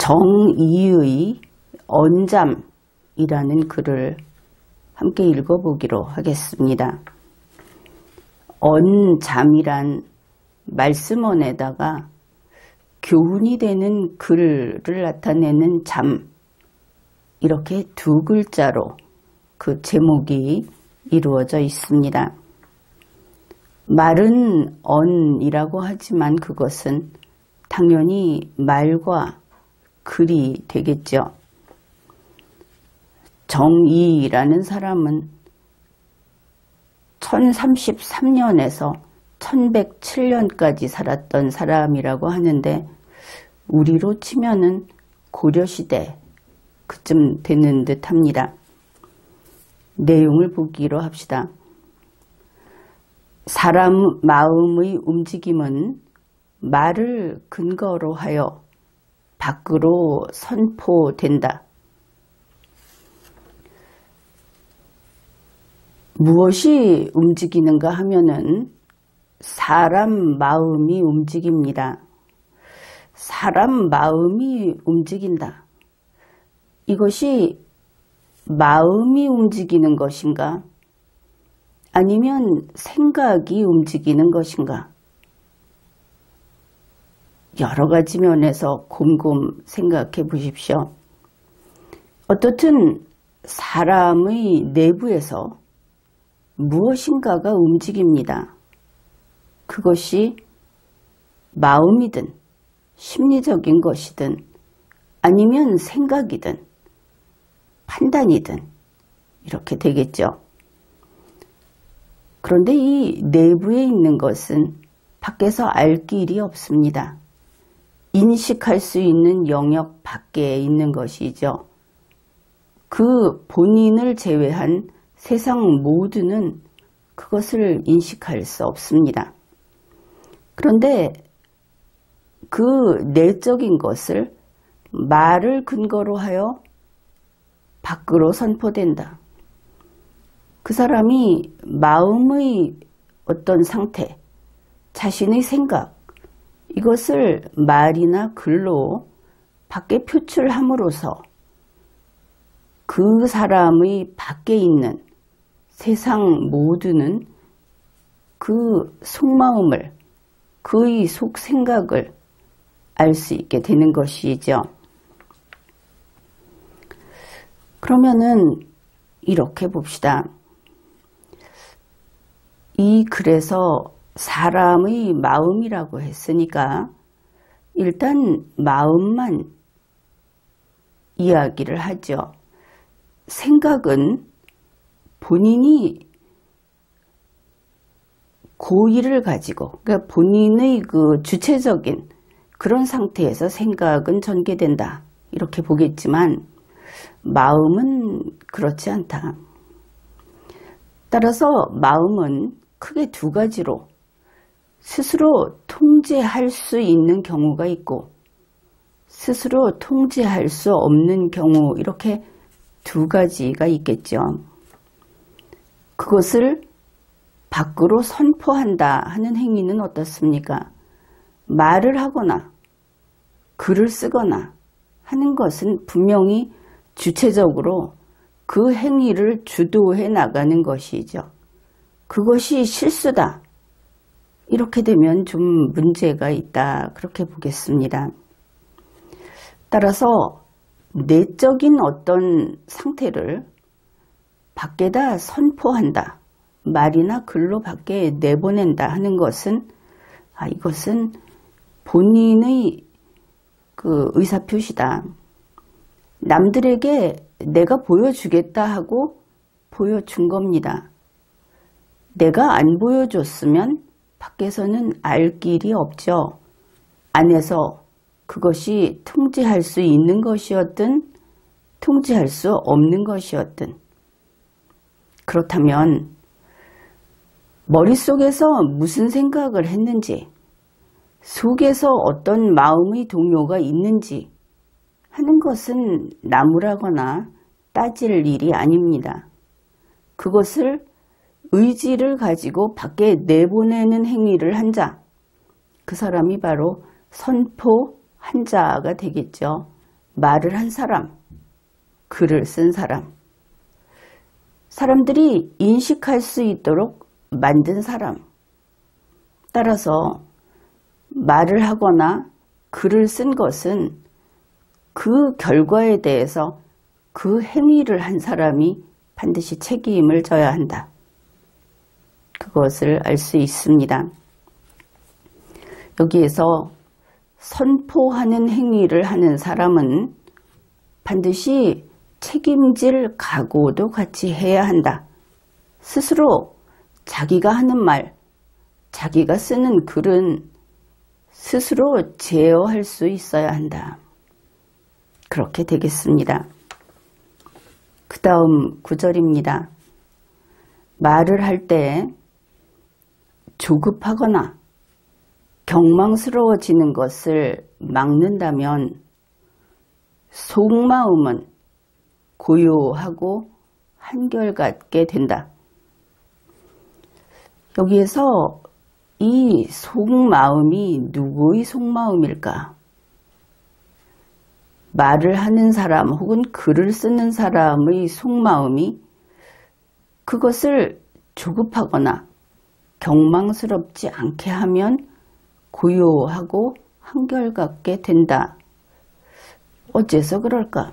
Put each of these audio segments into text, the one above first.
정이의 언잠이라는 글을 함께 읽어보기로 하겠습니다. 언잠이란 말씀원에다가 교훈이 되는 글을 나타내는 잠, 이렇게 두 글자로 그 제목이 이루어져 있습니다. 말은 언이라고 하지만 그것은 당연히 말과 글이 되겠죠. 정이라는 사람은 1033년에서 1107년까지 살았던 사람이라고 하는데 우리로 치면은 고려시대 그쯤 되는 듯 합니다. 내용을 보기로 합시다. 사람 마음의 움직임은 말을 근거로 하여 밖으로 선포된다. 무엇이 움직이는가 하면은 사람 마음이 움직입니다. 사람 마음이 움직인다. 이것이 마음이 움직이는 것인가? 아니면 생각이 움직이는 것인가? 여러 가지 면에서 곰곰 생각해 보십시오. 어떻든 사람의 내부에서 무엇인가가 움직입니다. 그것이 마음이든 심리적인 것이든 아니면 생각이든 판단이든 이렇게 되겠죠. 그런데 이 내부에 있는 것은 밖에서 알 길이 없습니다. 인식할 수 있는 영역 밖에 있는 것이죠. 그 본인을 제외한 세상 모두는 그것을 인식할 수 없습니다. 그런데 그 내적인 것을 말을 근거로 하여 밖으로 선포된다. 그 사람이 마음의 어떤 상태, 자신의 생각, 이것을 말이나 글로 밖에 표출함으로써 그 사람의 밖에 있는 세상 모두는 그 속마음을, 그의 속생각을 알 수 있게 되는 것이죠. 그러면은 이렇게 봅시다. 이 글에서 사람의 마음이라고 했으니까 일단 마음만 이야기를 하죠. 생각은 본인이 고의를 가지고, 그러니까 본인의 그 주체적인 그런 상태에서 생각은 전개된다. 이렇게 보겠지만 마음은 그렇지 않다. 따라서 마음은 크게 두 가지로 스스로 통제할 수 있는 경우가 있고 스스로 통제할 수 없는 경우, 이렇게 두 가지가 있겠죠. 그것을 밖으로 선포한다 하는 행위는 어떻습니까? 말을 하거나 글을 쓰거나 하는 것은 분명히 주체적으로 그 행위를 주도해 나가는 것이죠. 그것이 실수다. 이렇게 되면 좀 문제가 있다. 그렇게 보겠습니다. 따라서 내적인 어떤 상태를 밖에다 선포한다. 말이나 글로 밖에 내보낸다 하는 것은 이것은 본인의 그 의사표시다. 남들에게 내가 보여주겠다 하고 보여준 겁니다. 내가 안 보여줬으면 밖에서는 알 길이 없죠. 안에서 그것이 통제할 수 있는 것이었든 통제할 수 없는 것이었든. 그렇다면 머릿속에서 무슨 생각을 했는지, 속에서 어떤 마음의 동요가 있는지 하는 것은 나무라거나 따질 일이 아닙니다. 그것을 의지를 가지고 밖에 내보내는 행위를 한 자, 그 사람이 바로 선포한 자가 되겠죠. 말을 한 사람, 글을 쓴 사람, 사람들이 인식할 수 있도록 만든 사람. 따라서 말을 하거나 글을 쓴 것은 그 결과에 대해서 그 행위를 한 사람이 반드시 책임을 져야 한다. 그것을 알 수 있습니다. 여기에서 선포하는 행위를 하는 사람은 반드시 책임질 각오도 같이 해야 한다. 스스로 자기가 하는 말, 자기가 쓰는 글은 스스로 제어할 수 있어야 한다. 그렇게 되겠습니다. 그 다음 구절입니다. 말을 할 때 조급하거나 경망스러워지는 것을 막는다면 속마음은 고요하고 한결같게 된다. 여기에서 이 속마음이 누구의 속마음일까? 말을 하는 사람 혹은 글을 쓰는 사람의 속마음이 그것을 조급하거나 경망스럽지 않게 하면 고요하고 한결같게 된다. 어째서 그럴까?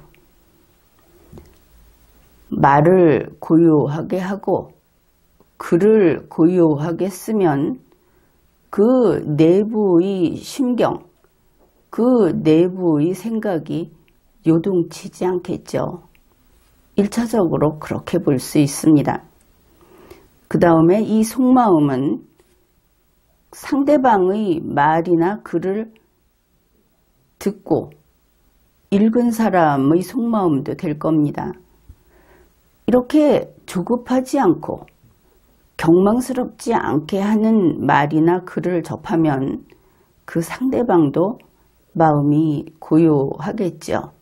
말을 고요하게 하고 글을 고요하게 쓰면 그 내부의 심경, 그 내부의 생각이 요동치지 않겠죠. 1차적으로 그렇게 볼 수 있습니다. 그 다음에 이 속마음은 상대방의 말이나 글을 듣고 읽은 사람의 속마음도 될 겁니다. 이렇게 조급하지 않고 경망스럽지 않게 하는 말이나 글을 접하면 그 상대방도 마음이 고요하겠죠.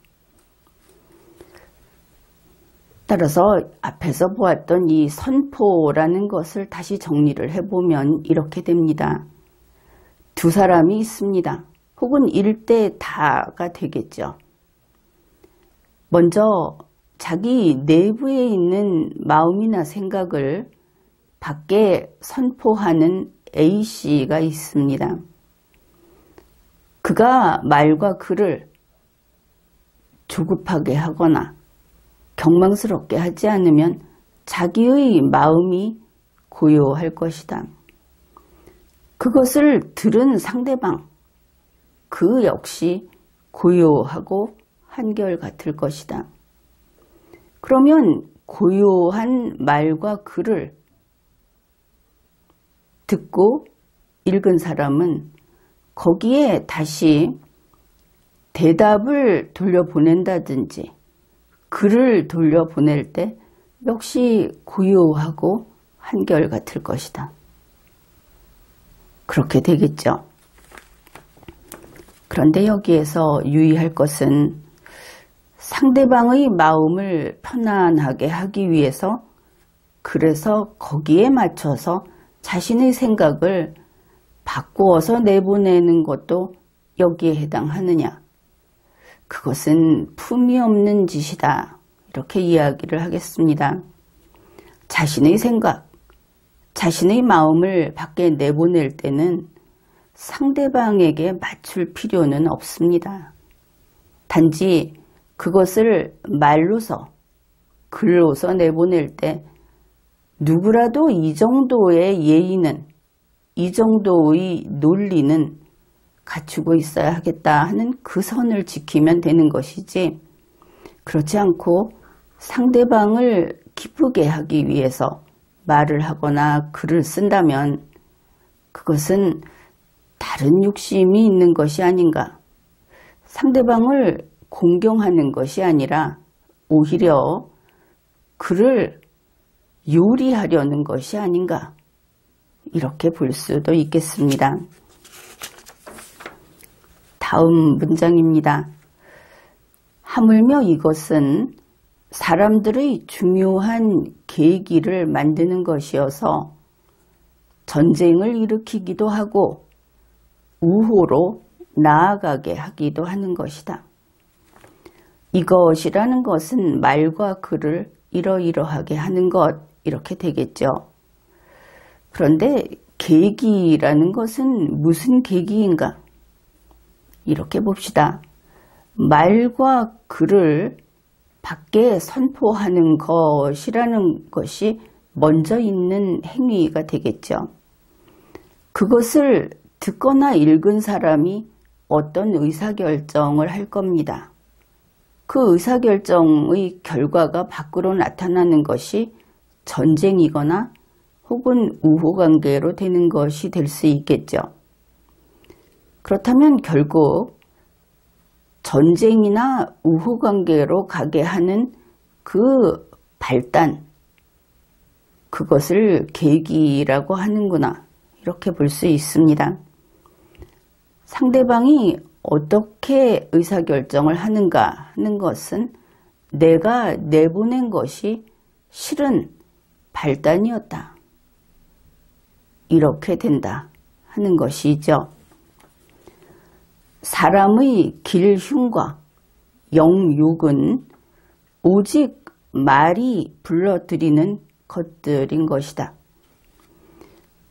따라서 앞에서 보았던 이 선포라는 것을 다시 정리를 해보면 이렇게 됩니다. 두 사람이 있습니다. 혹은 1대 다가 되겠죠. 먼저 자기 내부에 있는 마음이나 생각을 밖에 선포하는 A씨가 있습니다. 그가 말과 글을 조급하게 하거나 경망스럽게 하지 않으면 자기의 마음이 고요할 것이다. 그것을 들은 상대방, 그 역시 고요하고 한결같을 것이다. 그러면 고요한 말과 글을 듣고 읽은 사람은 거기에 다시 대답을 돌려보낸다든지 글을 돌려보낼 때 역시 고요하고 한결같을 것이다. 그렇게 되겠죠. 그런데 여기에서 유의할 것은 상대방의 마음을 편안하게 하기 위해서 그래서 거기에 맞춰서 자신의 생각을 바꾸어서 내보내는 것도 여기에 해당하느냐. 그것은 품이 없는 짓이다. 이렇게 이야기를 하겠습니다. 자신의 생각, 자신의 마음을 밖에 내보낼 때는 상대방에게 맞출 필요는 없습니다. 단지 그것을 말로서, 글로서 내보낼 때 누구라도 이 정도의 예의는, 이 정도의 논리는 갖추고 있어야 하겠다 하는 그 선을 지키면 되는 것이지, 그렇지 않고 상대방을 기쁘게 하기 위해서 말을 하거나 글을 쓴다면 그것은 다른 욕심이 있는 것이 아닌가. 상대방을 공경하는 것이 아니라 오히려 그를 요리하려는 것이 아닌가. 이렇게 볼 수도 있겠습니다. 다음 문장입니다. 하물며 이것은 사람들의 중요한 계기를 만드는 것이어서 전쟁을 일으키기도 하고 우호로 나아가게 하기도 하는 것이다. 이것이라는 것은 말과 글을 이러이러하게 하는 것 이렇게 되겠죠. 그런데 계기라는 것은 무슨 계기인가? 이렇게 봅시다. 말과 글을 밖에 선포하는 것이라는 것이 먼저 있는 행위가 되겠죠. 그것을 듣거나 읽은 사람이 어떤 의사결정을 할 겁니다. 그 의사결정의 결과가 밖으로 나타나는 것이 전쟁이거나 혹은 우호관계로 되는 것이 될 수 있겠죠. 그렇다면 결국 전쟁이나 우호관계로 가게 하는 그 발단, 그것을 계기라고 하는구나 이렇게 볼 수 있습니다. 상대방이 어떻게 의사결정을 하는가 하는 것은 내가 내보낸 것이 실은 발단이었다. 이렇게 된다 하는 것이죠. 사람의 길흉과 영육은 오직 말이 불러들이는 것들인 것이다.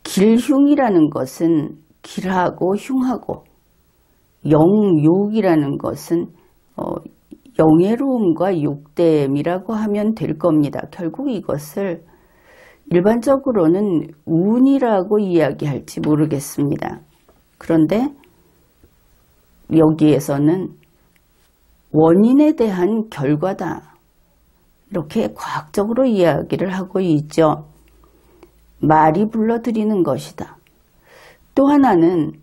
길흉이라는 것은 길하고 흉하고, 영욕이라는 것은 영예로움과 욕됨이라고 하면 될 겁니다. 결국 이것을 일반적으로는 운이라고 이야기할지 모르겠습니다. 그런데 여기에서는 원인에 대한 결과다. 이렇게 과학적으로 이야기를 하고 있죠. 말이 불러들이는 것이다. 또 하나는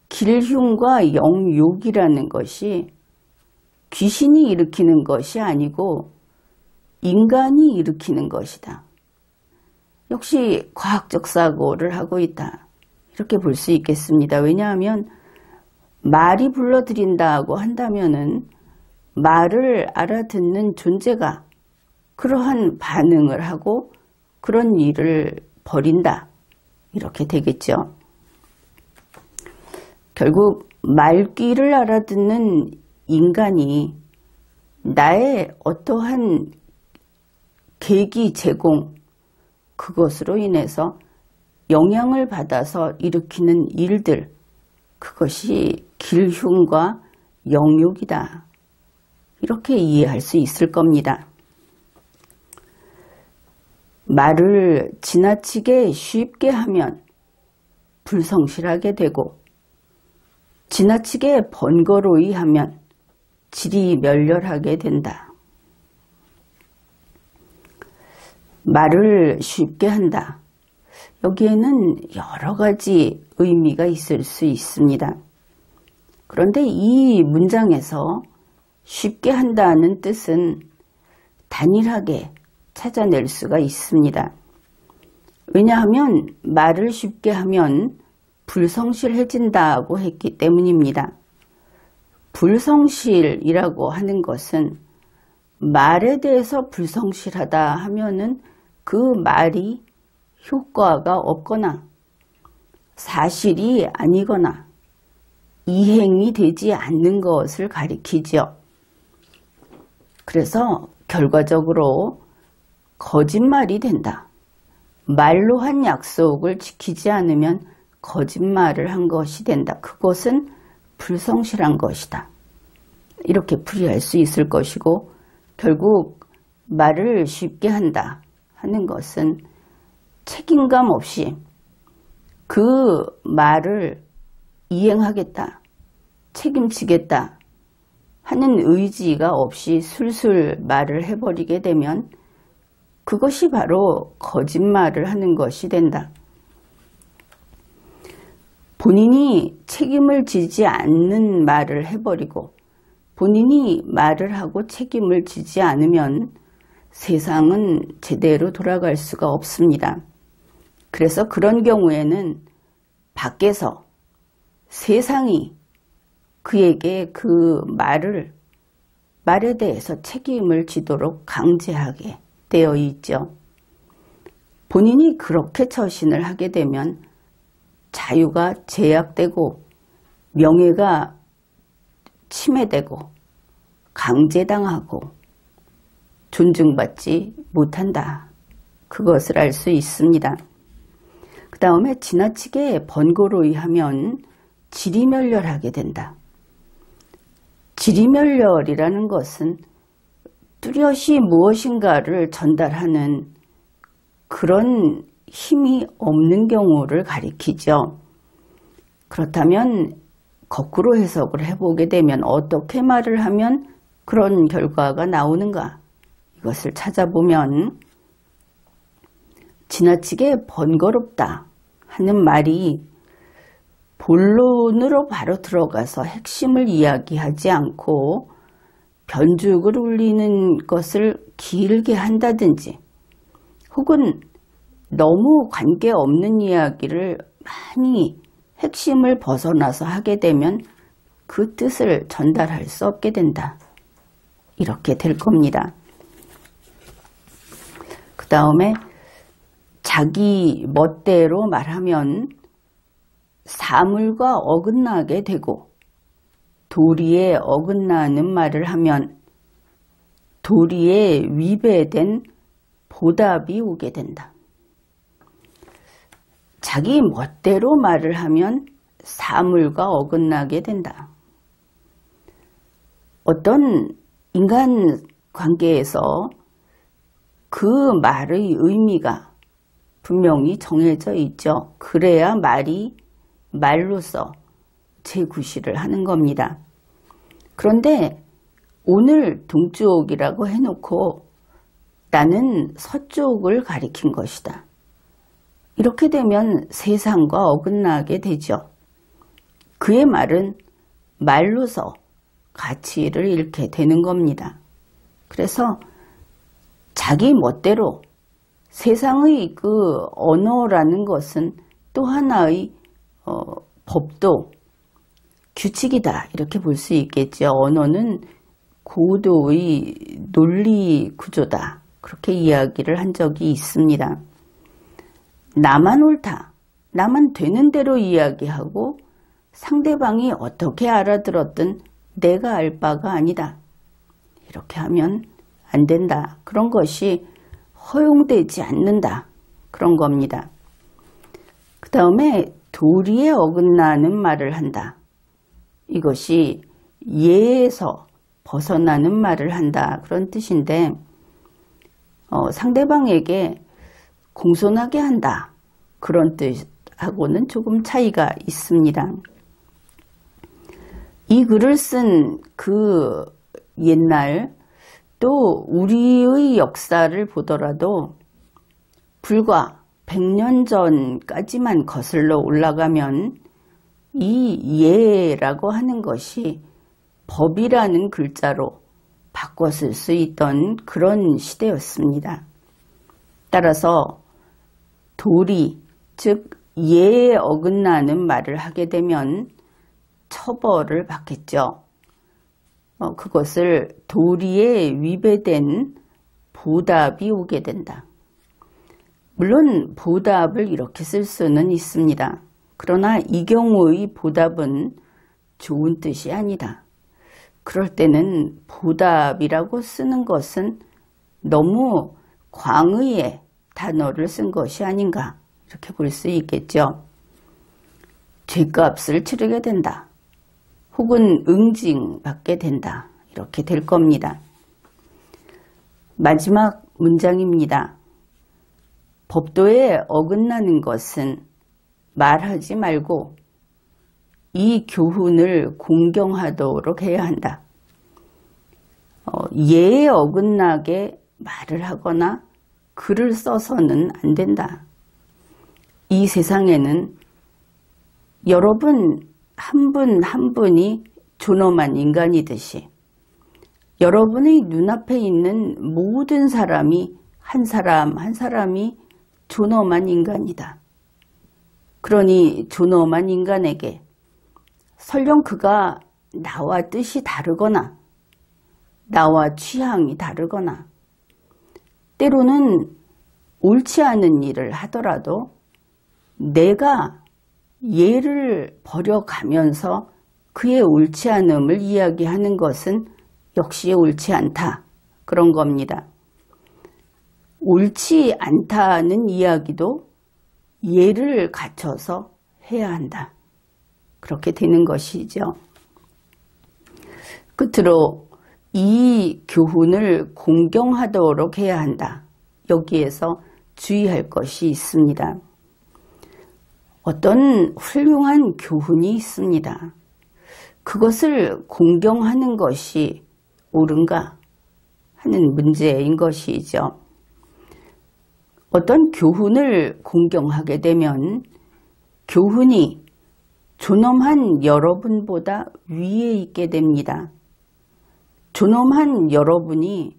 길흉과 영욕이라는 것이 귀신이 일으키는 것이 아니고 인간이 일으키는 것이다. 역시 과학적 사고를 하고 있다. 이렇게 볼 수 있겠습니다. 왜냐하면 말이 불러들인다고 한다면은 말을 알아듣는 존재가 그러한 반응을 하고 그런 일을 벌인다. 이렇게 되겠죠. 결국 말귀를 알아듣는 인간이 나의 어떠한 계기 제공, 그것으로 인해서 영향을 받아서 일으키는 일들, 그것이 길흉과 영욕이다. 이렇게 이해할 수 있을 겁니다. 말을 지나치게 쉽게 하면 불성실하게 되고, 지나치게 번거로이 하면 질이 멸렬하게 된다. 말을 쉽게 한다. 여기에는 여러 가지 의미가 있을 수 있습니다. 그런데 이 문장에서 쉽게 한다는 뜻은 단일하게 찾아낼 수가 있습니다. 왜냐하면 말을 쉽게 하면 불성실해진다고 했기 때문입니다. 불성실이라고 하는 것은 말에 대해서 불성실하다 하면은 그 말이 효과가 없거나 사실이 아니거나 이행이 되지 않는 것을 가리키죠. 그래서 결과적으로 거짓말이 된다. 말로 한 약속을 지키지 않으면 거짓말을 한 것이 된다. 그것은 불성실한 것이다. 이렇게 풀이할 수 있을 것이고, 결국 말을 쉽게 한다 하는 것은 책임감 없이 그 말을 이행하겠다, 책임지겠다 하는 의지가 없이 술술 말을 해버리게 되면 그것이 바로 거짓말을 하는 것이 된다. 본인이 책임을 지지 않는 말을 해버리고 본인이 말을 하고 책임을 지지 않으면 세상은 제대로 돌아갈 수가 없습니다. 그래서 그런 경우에는 밖에서 세상이 그에게 그 말에 대해서 책임을 지도록 강제하게 되어 있죠. 본인이 그렇게 처신을 하게 되면 자유가 제약되고 명예가 침해되고 강제당하고 존중받지 못한다. 그것을 알 수 있습니다. 그 다음에 지나치게 번거로이 하면 지리멸렬하게 된다. 지리멸렬이라는 것은 뚜렷이 무엇인가를 전달하는 그런 힘이 없는 경우를 가리키죠. 그렇다면 거꾸로 해석을 해보게 되면 어떻게 말을 하면 그런 결과가 나오는가? 이것을 찾아보면 지나치게 번거롭다 하는 말이 본론으로 바로 들어가서 핵심을 이야기하지 않고 변죽을 울리는 것을 길게 한다든지 혹은 너무 관계없는 이야기를 많이 핵심을 벗어나서 하게 되면 그 뜻을 전달할 수 없게 된다. 이렇게 될 겁니다. 그 다음에 자기 멋대로 말하면 사물과 어긋나게 되고 도리에 어긋나는 말을 하면 도리에 위배된 보답이 오게 된다. 자기 멋대로 말을 하면 사물과 어긋나게 된다. 어떤 인간 관계에서 그 말의 의미가 분명히 정해져 있죠. 그래야 말이 말로서 재구실을 하는 겁니다. 그런데 오늘 동쪽이라고 해놓고 나는 서쪽을 가리킨 것이다. 이렇게 되면 세상과 어긋나게 되죠. 그의 말은 말로서 가치를 잃게 되는 겁니다. 그래서 자기 멋대로 세상의 그 언어라는 것은 또 하나의 법도 규칙이다 이렇게 볼 수 있겠죠. 언어는 고도의 논리 구조다 그렇게 이야기를 한 적이 있습니다. 나만 옳다, 나만 되는 대로 이야기하고 상대방이 어떻게 알아들었든 내가 알 바가 아니다. 이렇게 하면 안 된다. 그런 것이 허용되지 않는다. 그런 겁니다. 그 다음에 도리에 어긋나는 말을 한다. 이것이 예에서 벗어나는 말을 한다. 그런 뜻인데 상대방에게 공손하게 한다. 그런 뜻하고는 조금 차이가 있습니다. 이 글을 쓴 그 옛날 또 우리의 역사를 보더라도 불과 100년 전까지만 거슬러 올라가면 이 예라고 하는 것이 법이라는 글자로 바꿔 쓸 수 있던 그런 시대였습니다. 따라서 도리, 즉 예에 어긋나는 말을 하게 되면 처벌을 받겠죠. 그것을 도리에 위배된 보답이 오게 된다. 물론 보답을 이렇게 쓸 수는 있습니다. 그러나 이 경우의 보답은 좋은 뜻이 아니다. 그럴 때는 보답이라고 쓰는 것은 너무 광의의 단어를 쓴 것이 아닌가 이렇게 볼 수 있겠죠. 죗값을 치르게 된다. 혹은 응징받게 된다. 이렇게 될 겁니다. 마지막 문장입니다. 법도에 어긋나는 것은 말하지 말고 이 교훈을 공경하도록 해야 한다. 예에 어긋나게 말을 하거나 글을 써서는 안 된다. 이 세상에는 여러분 한 분 한 분이 존엄한 인간이듯이 여러분의 눈앞에 있는 모든 사람이 한 사람 한 사람이 존엄한 인간이다. 그러니 존엄한 인간에게 설령 그가 나와 뜻이 다르거나 나와 취향이 다르거나 때로는 옳지 않은 일을 하더라도 내가 예를 버려가면서 그의 옳지 않음을 이야기하는 것은 역시 옳지 않다. 그런 겁니다. 옳지 않다는 이야기도 예를 갖춰서 해야 한다. 그렇게 되는 것이죠. 끝으로 이 교훈을 공경하도록 해야 한다. 여기에서 주의할 것이 있습니다. 어떤 훌륭한 교훈이 있습니다. 그것을 공경하는 것이 옳은가 하는 문제인 것이죠. 어떤 교훈을 공경하게 되면 교훈이 존엄한 여러분보다 위에 있게 됩니다. 존엄한 여러분이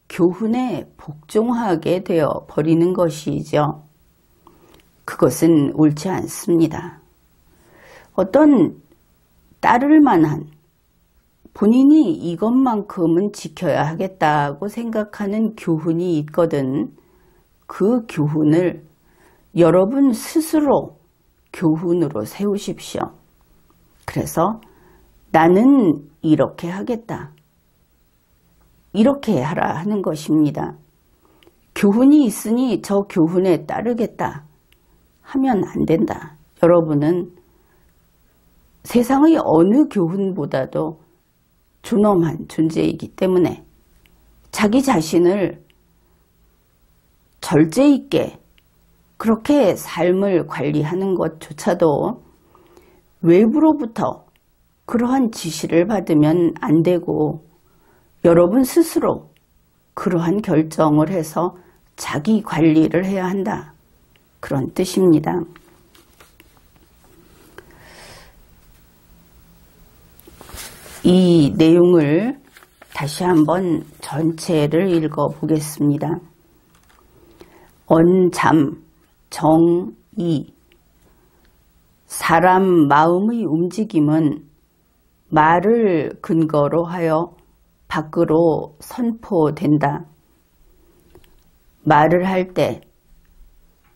교훈에 복종하게 되어 버리는 것이죠. 그것은 옳지 않습니다. 어떤 따를 만한 본인이 이것만큼은 지켜야 하겠다고 생각하는 교훈이 있거든 그 교훈을 여러분 스스로 교훈으로 세우십시오. 그래서 나는 이렇게 하겠다. 이렇게 하라 하는 것입니다. 교훈이 있으니 저 교훈에 따르겠다 하면 안 된다. 여러분은 세상의 어느 교훈보다도 존엄한 존재이기 때문에 자기 자신을 절제 있게 그렇게 삶을 관리하는 것조차도 외부로부터 그러한 지시를 받으면 안 되고 여러분 스스로 그러한 결정을 해서 자기 관리를 해야 한다. 그런 뜻입니다. 이 내용을 다시 한번 전체를 읽어보겠습니다. 언잠, 정의. 사람 마음의 움직임은 말을 근거로 하여 밖으로 선포된다. 말을 할 때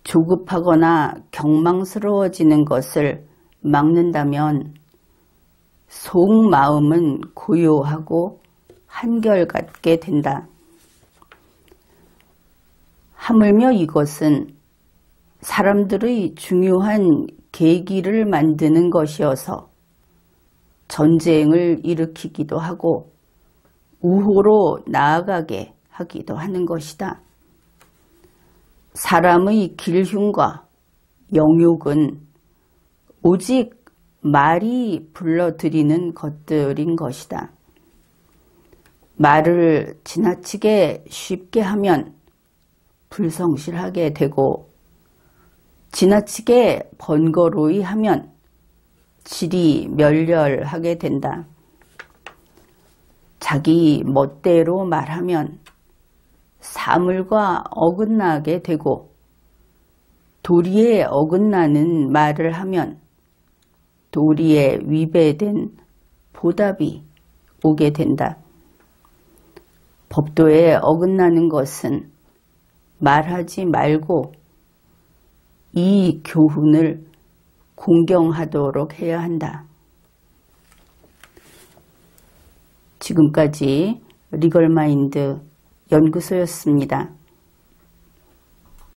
조급하거나 경망스러워지는 것을 막는다면 속마음은 고요하고 한결같게 된다. 하물며 이것은 사람들의 중요한 계기를 만드는 것이어서 전쟁을 일으키기도 하고 우호로 나아가게 하기도 하는 것이다. 사람의 길흉과 영욕은 오직 말이 불러들이는 것들인 것이다. 말을 지나치게 쉽게 하면 불성실하게 되고 지나치게 번거로이 하면 질이 멸렬하게 된다. 자기 멋대로 말하면 사물과 어긋나게 되고 도리에 어긋나는 말을 하면 도리에 위배된 보답이 오게 된다. 법도에 어긋나는 것은 말하지 말고 이 교훈을 공경하도록 해야 한다. 지금까지 리걸마인드 연구소였습니다.